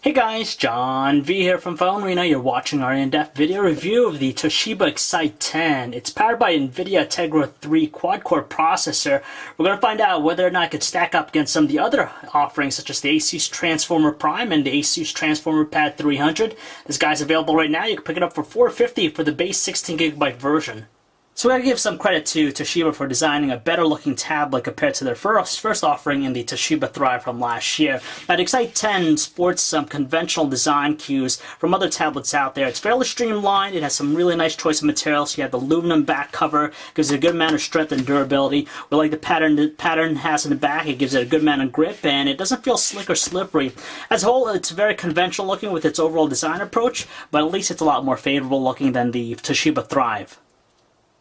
Hey guys, John V here from Phone Reno. You're watching our in-depth video review of the Toshiba Excite 10. It's powered by NVIDIA Tegra 3 quad-core processor. We're going to find out whether or not it could stack up against some of the other offerings such as the ASUS Transformer Prime and the ASUS Transformer Pad 300. This guy's available right now. You can pick it up for $450 for the base 16GB version. So we gotta give some credit to Toshiba for designing a better looking tablet compared to their first offering in the Toshiba Thrive from last year. Now the Excite 10 sports some conventional design cues from other tablets out there. It's fairly streamlined, it has some really nice choice of materials. You have the aluminum back cover, gives it a good amount of strength and durability. We like the pattern it has in the back, it gives it a good amount of grip, and it doesn't feel slick or slippery. As a whole, it's very conventional looking with its overall design approach, but at least it's a lot more favorable looking than the Toshiba Thrive.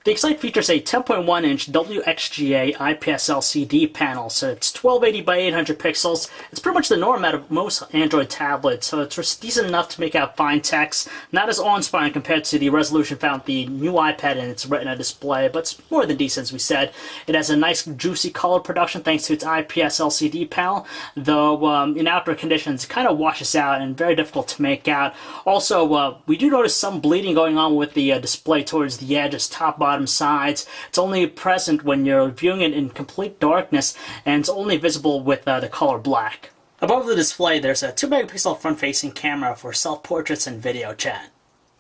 The Excite features a 10.1-inch WXGA IPS LCD panel, so it's 1280 by 800 pixels. It's pretty much the norm out of most Android tablets, so it's decent enough to make out fine text. Not as awe-inspiring compared to the resolution found with the new iPad and its Retina display, but it's more than decent, as we said. It has a nice, juicy color production thanks to its IPS LCD panel, though in outdoor conditions, it kind of washes out and very difficult to make out. Also, we do notice some bleeding going on with the display towards the edges, top, bottom, sides. It's only present when you're viewing it in complete darkness, and it's only visible with the color black. Above the display, there's a 2-megapixel front-facing camera for self-portraits and video chat.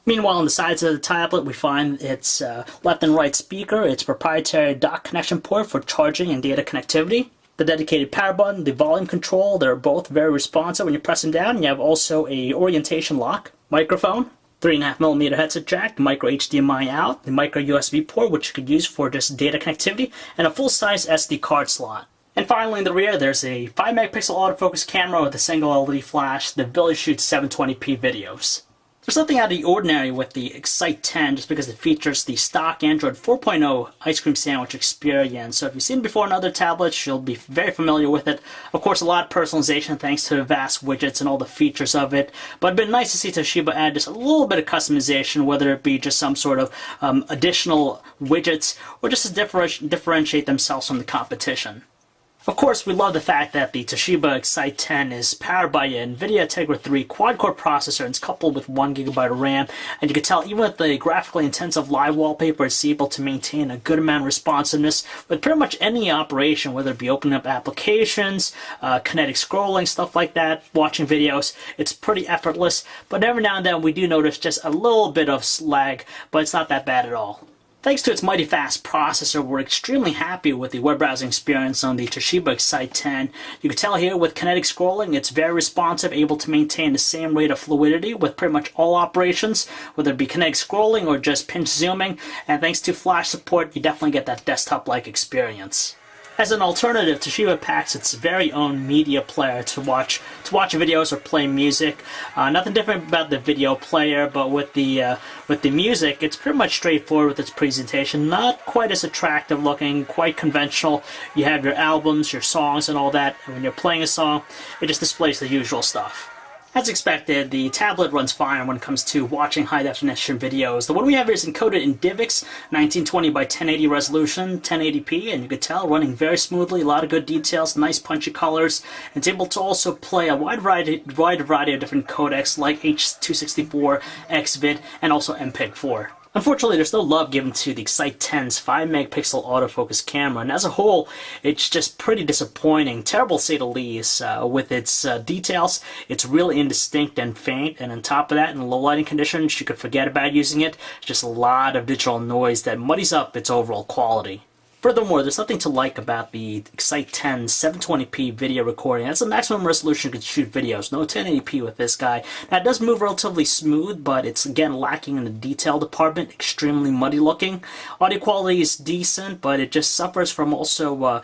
Meanwhile, on the sides of the tablet, we find its left and right speaker, its proprietary dock connection port for charging and data connectivity, the dedicated power button, the volume control. They're both very responsive when you press them down. You have also a orientation lock, microphone, 3.5mm headset jack, micro HDMI out, the micro USB port which you could use for just data connectivity, and a full-size SD card slot. And finally in the rear there's a 5-megapixel autofocus camera with a single LED flash. The ability to shoot 720p videos. There's nothing out of the ordinary with the Excite 10 just because it features the stock Android 4.0 ice cream sandwich experience. So if you've seen it before on other tablets, you'll be very familiar with it. Of course, a lot of personalization thanks to the vast widgets and all the features of it. But it'd been nice to see Toshiba add just a little bit of customization, whether it be just some sort of additional widgets or just to differentiate themselves from the competition. Of course, we love the fact that the Toshiba Excite 10 is powered by an NVIDIA Tegra 3 quad-core processor and it's coupled with 1GB of RAM. And you can tell even with the graphically intensive live wallpaper, it's able to maintain a good amount of responsiveness with pretty much any operation, whether it be opening up applications, kinetic scrolling, stuff like that, watching videos. It's pretty effortless, but every now and then we do notice just a little bit of lag, but it's not that bad at all. Thanks to its mighty fast processor, we're extremely happy with the web browsing experience on the Toshiba Excite 10. You can tell here with kinetic scrolling, it's very responsive, able to maintain the same rate of fluidity with pretty much all operations, whether it be kinetic scrolling or just pinch zooming. And thanks to flash support, you definitely get that desktop-like experience. As an alternative, Toshiba packs its very own media player to watch videos or play music. Nothing different about the video player, but with the music, it's pretty much straightforward with its presentation. Not quite as attractive looking, quite conventional. You have your albums, your songs, and all that. And when you're playing a song, it just displays the usual stuff. As expected, the tablet runs fine when it comes to watching high-definition videos. The one we have here is encoded in DivX, 1920 by 1080 resolution, 1080p, and you can tell running very smoothly, a lot of good details, nice punchy colors. It's able to also play a wide variety of different codecs like H.264, XVID, and also MPEG-4. Unfortunately, there's no love given to the Excite 10's 5-megapixel autofocus camera, and as a whole, it's just pretty disappointing. Terrible to say the least. With its details, it's really indistinct and faint, and on top of that, in low lighting conditions, you could forget about using it. It's just a lot of digital noise that muddies up its overall quality. Furthermore, there's nothing to like about the Excite 10's 720p video recording. That's the maximum resolution you can shoot videos. No 1080p with this guy. Now, it does move relatively smooth, but it's, again, lacking in the detail department. Extremely muddy looking. Audio quality is decent, but it just suffers from also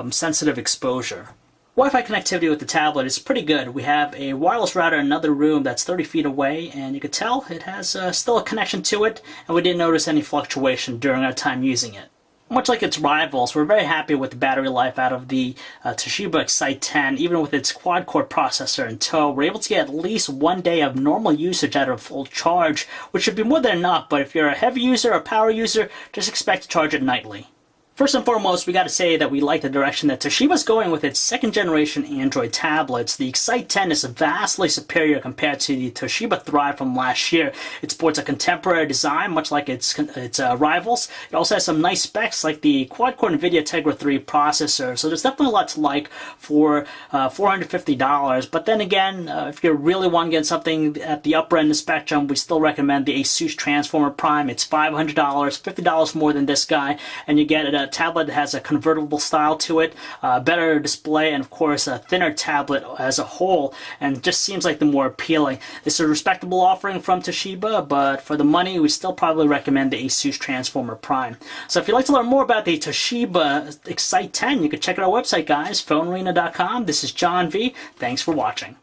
sensitive exposure. Wi-Fi connectivity with the tablet is pretty good. We have a wireless router in another room that's 30 feet away, and you can tell it has still a connection to it, and we didn't notice any fluctuation during our time using it. Much like its rivals, we're very happy with the battery life out of the Toshiba Excite 10. Even with its quad-core processor in tow, we're able to get at least 1 day of normal usage out of full charge, which should be more than enough, but if you're a heavy user or power user, just expect to charge it nightly. First and foremost, we got to say that we like the direction that Toshiba's going with its second generation Android tablets. The Excite 10 is vastly superior compared to the Toshiba Thrive from last year. It sports a contemporary design, much like its rivals. It also has some nice specs like the quad-core NVIDIA Tegra 3 processor. So there's definitely a lot to like for $450. But then again, if you really want to get something at the upper end of the spectrum, we still recommend the Asus Transformer Prime. It's $500, $50 more than this guy, and you get a tablet that has a convertible style to it, better display, and of course a thinner tablet as a whole, and just seems like the more appealing. It's a respectable offering from Toshiba, but for the money, we still probably recommend the Asus Transformer Prime. So if you'd like to learn more about the Toshiba Excite 10, you can check out our website, guys, phonearena.com. This is John V. Thanks for watching.